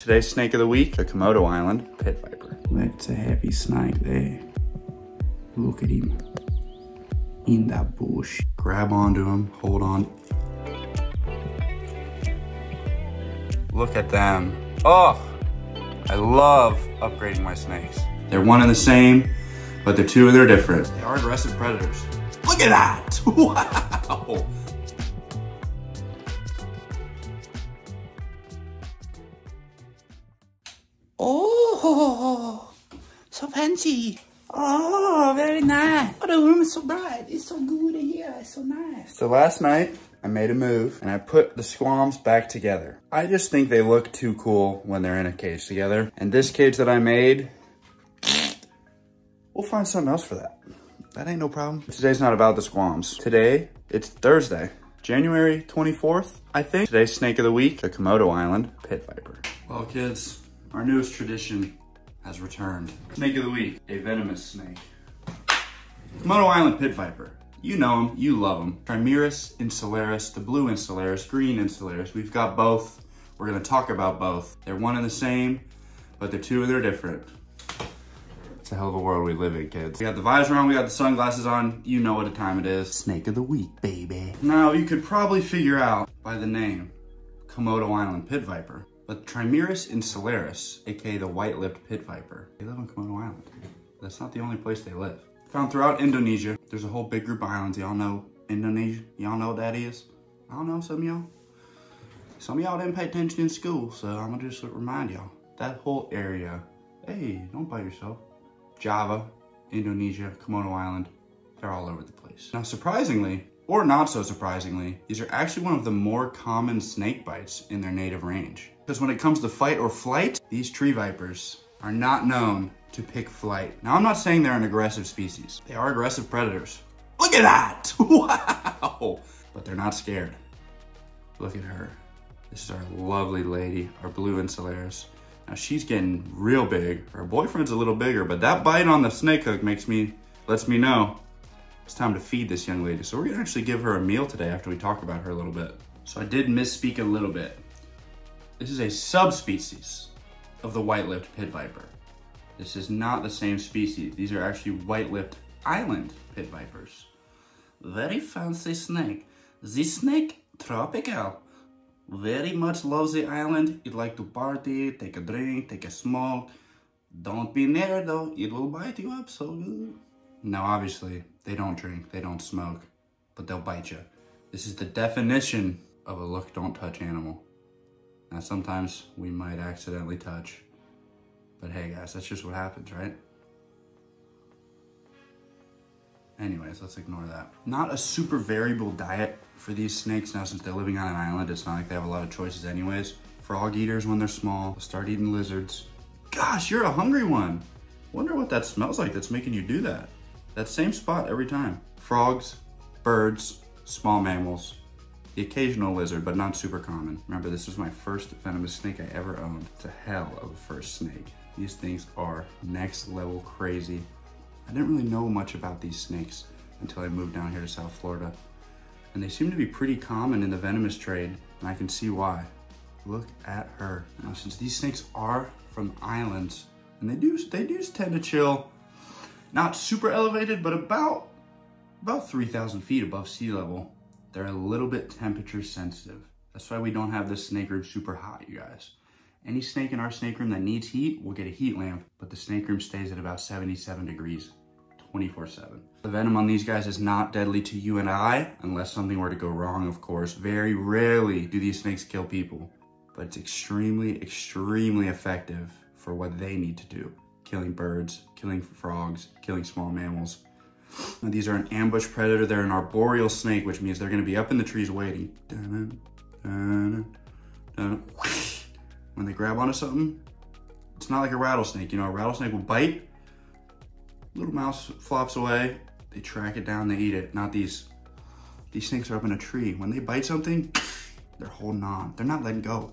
Today's snake of the week, the Komodo Island pit viper. That's a heavy snake there. Look at him in that bush. Grab onto him, hold on. Look at them. Oh, I love upgrading my snakes. They're one and the same, but they're two and they're different. They are aggressive predators. Look at that, wow. Oh, so fancy. Oh, very nice. Oh, the room is so bright. It's so good in here. It's so nice. So last night, I made a move and I put the squams back together. I just think they look too cool when they're in a cage together. And this cage that I made, we'll find something else for that. That ain't no problem. Today's not about the squams. Today, it's Thursday, January 24th, I think. Today's snake of the week, the Komodo Island pit viper. Well, kids, our newest tradition has returned. Snake of the week, a venomous snake. Komodo Island pit viper. You know them, you love them. Trimeris insularis, the blue insularis, green insularis. We've got both. We're gonna talk about both. They're one and the same, but they're two and they're different. It's a hell of a world we live in, kids. We got the visor on, we got the sunglasses on. You know what time it is. Snake of the week, baby. Now, you could probably figure out by the name, Komodo Island pit viper. But Trimeris insularis, aka the white-lipped pit viper, they live on Komodo Island. That's not the only place they live. Found throughout Indonesia. There's a whole big group of islands. Y'all know Indonesia? Y'all know what that is? I don't know, some of y'all. Some of y'all didn't pay attention in school, so I'm gonna just remind y'all. That whole area, hey, don't bite yourself. Java, Indonesia, Komodo Island, they're all over the place. Now, surprisingly, or not so surprisingly, these are actually one of the more common snake bites in their native range. Because when it comes to fight or flight, these tree vipers are not known to pick flight. Now, I'm not saying they're an aggressive species. They are aggressive predators. Look at that, wow. But they're not scared. Look at her. This is our lovely lady, our blue insularis. Now she's getting real big. Her boyfriend's a little bigger, but that bite on the snake hook lets me know it's time to feed this young lady. So we're gonna actually give her a meal today after we talk about her a little bit. So I did misspeak a little bit. This is a subspecies of the white-lipped pit viper. This is not the same species. These are actually white-lipped island pit vipers. Very fancy snake. This snake, tropical. Very much loves the island. It like to party, take a drink, take a smoke. Don't be near though, it will bite you up so good. Now obviously, they don't drink, they don't smoke, but they'll bite you. This is the definition of a look, don't touch animal. Now sometimes we might accidentally touch, but hey guys, that's just what happens, right? Anyways, let's ignore that. Not a super variable diet for these snakes. Now, since they're living on an island, it's not like they have a lot of choices anyways. Frog eaters, when they're small, they'll start eating lizards. Gosh, you're a hungry one. Wonder what that smells like that's making you do that. That same spot every time. Frogs, birds, small mammals, the occasional lizard, but not super common. Remember, this was my first venomous snake I ever owned. It's a hell of a first snake. These things are next level crazy. I didn't really know much about these snakes until I moved down here to South Florida. And they seem to be pretty common in the venomous trade, and I can see why. Look at her. Now, since these snakes are from islands, and they do tend to chill, not super elevated, but about 3,000 feet above sea level, they're a little bit temperature sensitive. That's why we don't have this snake room super hot, you guys. Any snake in our snake room that needs heat will get a heat lamp, but the snake room stays at about 77 degrees, 24/7. The venom on these guys is not deadly to you and I, unless something were to go wrong, of course. Very rarely do these snakes kill people, but it's extremely, extremely effective for what they need to do. Killing birds, killing frogs, killing small mammals. Now, these are an ambush predator. They're an arboreal snake, which means they're gonna be up in the trees waiting. When they grab onto something, it's not like a rattlesnake. You know, a rattlesnake will bite, little mouse flops away, they track it down, they eat it. Not these. These snakes are up in a tree. When they bite something, they're holding on. They're not letting go.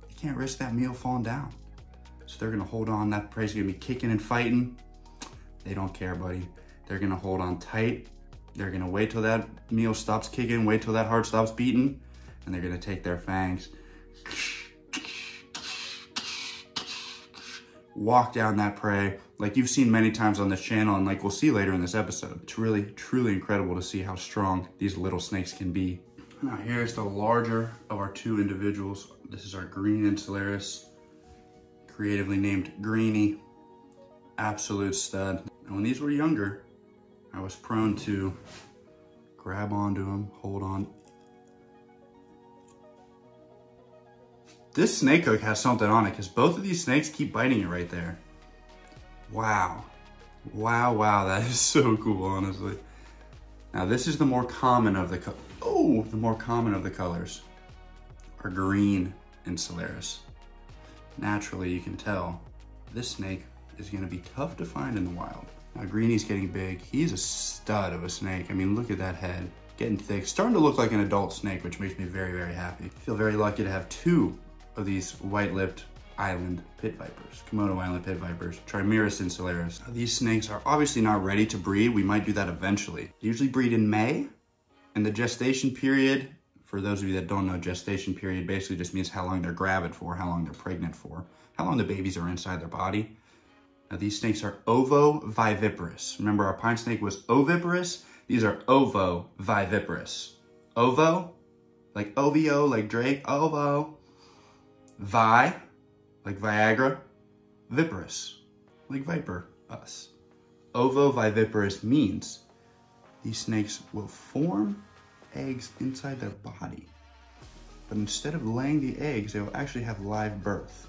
They can't risk that meal falling down. So they're gonna hold on. That prey's gonna be kicking and fighting. They don't care, buddy. They're gonna hold on tight. They're gonna wait till that meal stops kicking, wait till that heart stops beating, and they're gonna take their fangs walk down that prey like you've seen many times on this channel and like we'll see later in this episode. It's really, truly incredible to see how strong these little snakes can be. Now here's the larger of our two individuals. This is our green Insularis, creatively named Greenie. Absolute stud. And when these were younger, I was prone to grab onto them, hold on. This snake hook has something on it because both of these snakes keep biting it right there. Wow. Wow, wow, that is so cool, honestly. Now this is the more common of the colors. Our green Insularis. Naturally, you can tell this snake is gonna be tough to find in the wild. Now Greenie's getting big. He's a stud of a snake. I mean, look at that head, getting thick. Starting to look like an adult snake, which makes me very, very happy. I feel very lucky to have two of these white-lipped island pit vipers, Komodo island pit vipers, Trimeris Insularis. Now, these snakes are obviously not ready to breed. We might do that eventually. They usually breed in May, and the gestation period, for those of you that don't know, gestation period basically just means how long they're gravid for, how long they're pregnant for, how long the babies are inside their body. Now these snakes are ovoviviparous. Remember our pine snake was oviparous? These are ovoviviparous. Ovo, like OVO, like Drake, ovo. Vi, like Viagra. Viparous, like Viper, us. Ovoviviparous means these snakes will form eggs inside their body. But instead of laying the eggs, they will actually have live birth.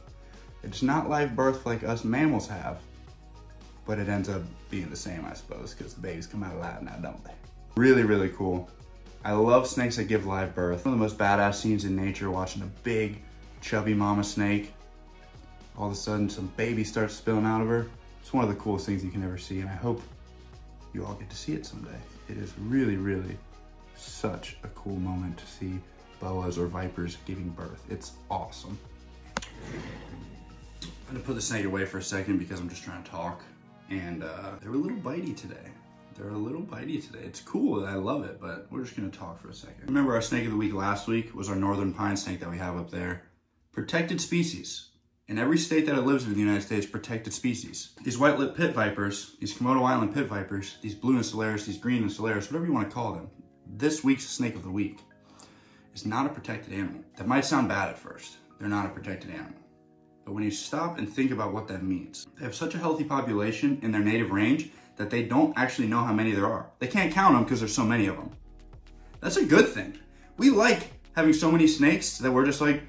It's not live birth like us mammals have, but it ends up being the same, I suppose, because the babies come out alive now, don't they? Really, really cool. I love snakes that give live birth. One of the most badass scenes in nature, watching a big, chubby mama snake. All of a sudden, some baby starts spilling out of her. It's one of the coolest things you can ever see, and I hope you all get to see it someday. It is really, really such a cool moment to see boas or vipers giving birth. It's awesome. I'm gonna put the snake away for a second because I'm just trying to talk. And they're a little bitey today. It's cool, I love it, but we're just gonna talk for a second. Remember our snake of the week last week was our northern pine snake that we have up there. Protected species. In every state that it lives in the United States, protected species. These white-lipped pit vipers, these Komodo island pit vipers, these blue Insularis, these green Insularis, whatever you wanna call them, this week's snake of the week is not a protected animal. That might sound bad at first. They're not a protected animal. But when you stop and think about what that means, they have such a healthy population in their native range that they don't actually know how many there are. They can't count them because there's so many of them. That's a good thing. We like having so many snakes that we're just like,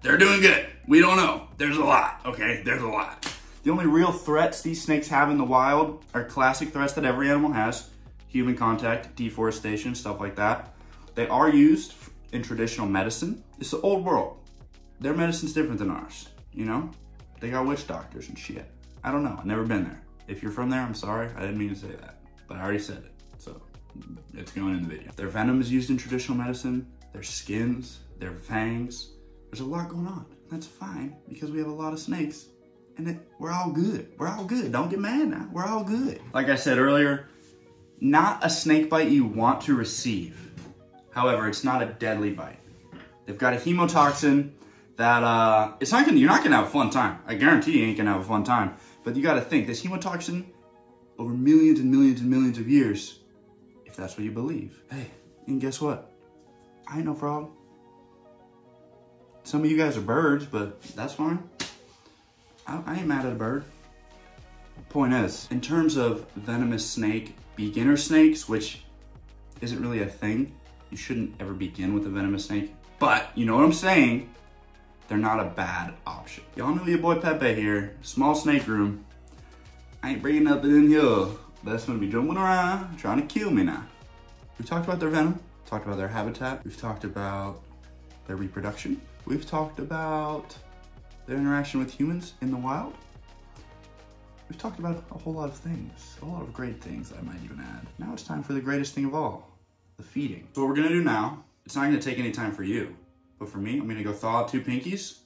they're doing good. We don't know. There's a lot, okay? There's a lot. The only real threats these snakes have in the wild are classic threats that every animal has. Human contact, deforestation, stuff like that. They are used in traditional medicine. It's the old world. Their medicine's different than ours, you know? They got witch doctors and shit. I don't know, I've never been there. If you're from there, I'm sorry, I didn't mean to say that, but I already said it, so it's going in the video. Their venom is used in traditional medicine, their skins, their fangs. There's a lot going on. That's fine, because we have a lot of snakes, and we're all good. We're all good, don't get mad now, we're all good. Like I said earlier, not a snake bite you want to receive. However, it's not a deadly bite. They've got a hemotoxin that you're not gonna have a fun time. I guarantee you ain't gonna have a fun time. But you gotta think, this hemotoxin, over millions and millions and millions of years, if that's what you believe. Hey, and guess what? I ain't no frog. Some of you guys are birds, but that's fine. I ain't mad at a bird. Point is, in terms of venomous snake, beginner snakes, which isn't really a thing, you shouldn't ever begin with a venomous snake. But, you know what I'm saying? They're not a bad option. Y'all know your boy Pepe here, small snake room. I ain't bringing nothing in here. That's gonna be jumping around, trying to kill me now. We've talked about their venom, talked about their habitat, we've talked about their reproduction, we've talked about their interaction with humans in the wild. We've talked about a whole lot of things, a lot of great things I might even add. Now it's time for the greatest thing of all, the feeding. So what we're gonna do now, it's not gonna take any time for you. But for me, I'm gonna go thaw out 2 pinkies.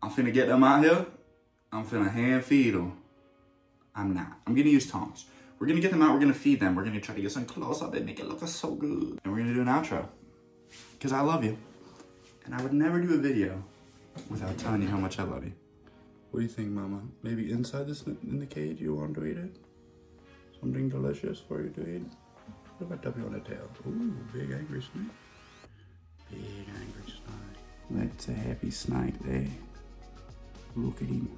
I'm finna get them out here. I'm finna hand feed them. I'm not. I'm gonna use tongs. We're gonna get them out, we're gonna feed them. We're gonna try to get some close up and make it look so good. And we're gonna do an outro. Because I love you. And I would never do a video without telling you how much I love you. What do you think, Mama? Maybe inside in the cage you want to eat it? Something delicious for you to eat? What about Tuppy on the tail? Ooh, big angry snake. Big angry snake. That's a happy snake there. Look at him.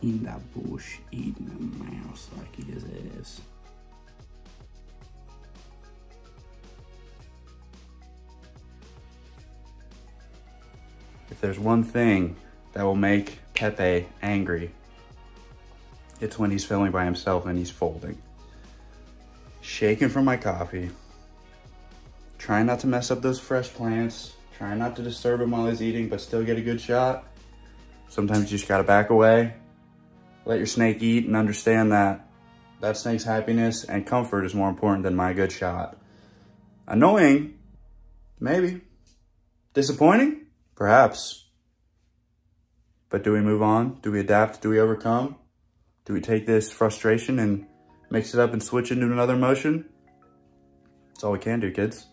In the bush, eating a mouse like he just is. If there's one thing that will make Pepe angry, it's when he's filming by himself and he's folding. Shaking from my coffee. Trying not to mess up those fresh plants. Trying not to disturb him while he's eating, but still get a good shot. Sometimes you just gotta back away. Let your snake eat and understand that that snake's happiness and comfort is more important than my good shot. Annoying? Maybe. Disappointing? Perhaps. But do we move on? Do we adapt? Do we overcome? Do we take this frustration and mix it up and switch into another emotion? That's all we can do, kids.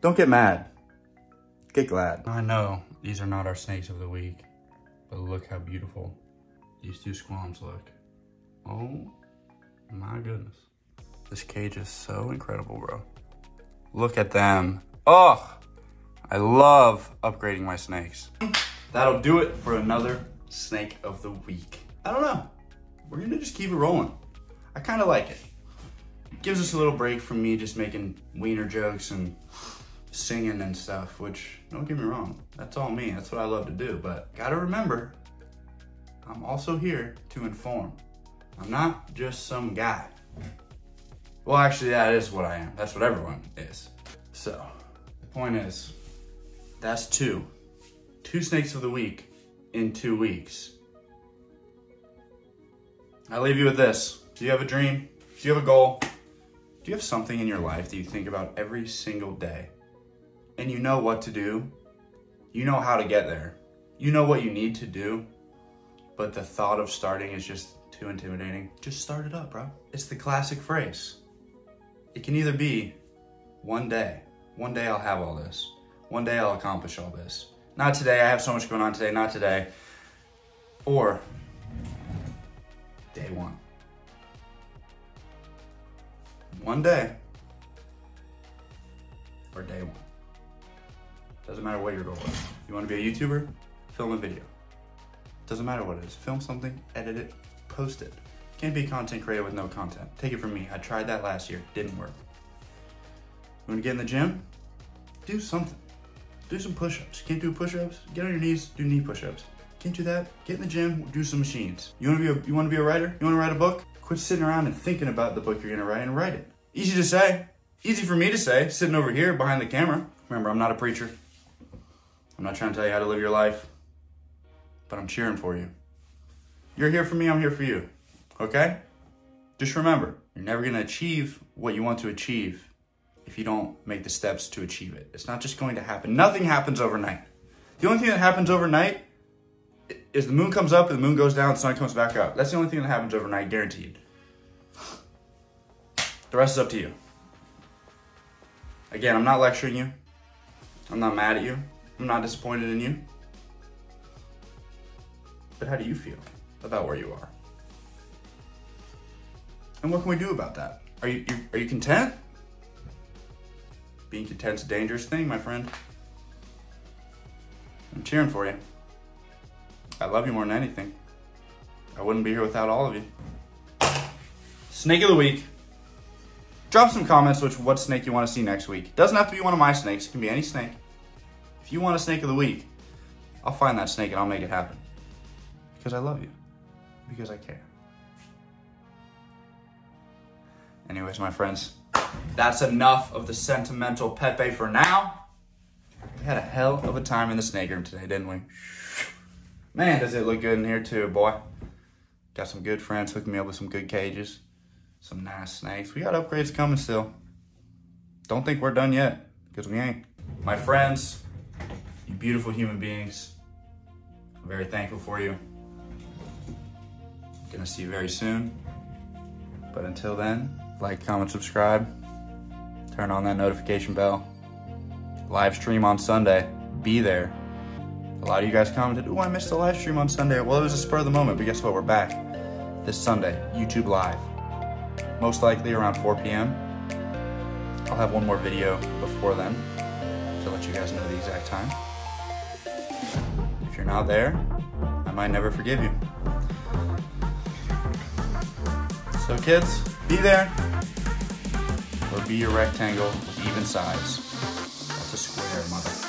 Don't get mad. Get glad. I know these are not our snakes of the week, but look how beautiful these two squams look. Oh my goodness. This cage is so incredible, bro. Look at them. Oh, I love upgrading my snakes. That'll do it for another snake of the week. I don't know. We're gonna just keep it rolling. I kind of like it. It gives us a little break from me just making wiener jokes and singing and stuff, which, don't get me wrong, that's all me. That's what I love to do. But gotta remember, I'm also here to inform. I'm not just some guy. Well, actually, that is what I am. That's what everyone is. So, the point is, that's two snakes of the week in 2 weeks. I leave you with this. Do you have a dream? Do you have a goal? Do you have something in your life that you think about every single day? And you know what to do? You know how to get there. You know what you need to do? But the thought of starting is just too intimidating. Just start it up, bro. It's the classic phrase. It can either be one day I'll have all this. One day I'll accomplish all this. Not today, I have so much going on today, not today. Or day one. One day or day one. Doesn't matter what your goal is. You want to be a YouTuber? Film a video. Doesn't matter what it is. Film something, edit it, post it. Can't be a content creator with no content. Take it from me. I tried that last year. Didn't work. You want to get in the gym? Do something. Do some push-ups. Can't do push-ups? Get on your knees, do knee push-ups. Can't do that? Get in the gym, do some machines. You want to be a writer? You want to write a book? Quit sitting around and thinking about the book you're going to write and write it. Easy to say. Easy for me to say, sitting over here behind the camera. Remember, I'm not a preacher. I'm not trying to tell you how to live your life, but I'm cheering for you. You're here for me, I'm here for you. Okay? Just remember, you're never going to achieve what you want to achieve if you don't make the steps to achieve it. It's not just going to happen. Nothing happens overnight. The only thing that happens overnight is the moon comes up and the moon goes down, the sun comes back up. That's the only thing that happens overnight, guaranteed. The rest is up to you. Again, I'm not lecturing you. I'm not mad at you. I'm not disappointed in you. But how do you feel about where you are? And what can we do about that? Are you content? Being content's a dangerous thing, my friend. I'm cheering for you. I love you more than anything. I wouldn't be here without all of you. Snake of the week. Drop some comments with what snake you want to see next week. Doesn't have to be one of my snakes. It can be any snake. If you want a snake of the week, I'll find that snake and I'll make it happen. Because I love you. Because I care. Anyways, my friends, that's enough of the sentimental Pepe for now. We had a hell of a time in the snake room today, didn't we? Man, does it look good in here too, boy. Got some good friends hooking me up with some good cages. Some nice snakes. We got upgrades coming still. Don't think we're done yet, because we ain't. My friends, you beautiful human beings, I'm very thankful for you. Gonna see you very soon. But until then, like, comment, subscribe. Turn on that notification bell. Live stream on Sunday. Be there. lot of you guys commented, "Oh, I missed the live stream on Sunday." Well, it was a spur of the moment, but guess what? We're back this Sunday, YouTube Live. Most likely around 4 p.m. I'll have one more video before then to let you guys know the exact time. If you're not there, I might never forgive you. So kids, be there, or be a rectangle with even sides. That's a square, mother.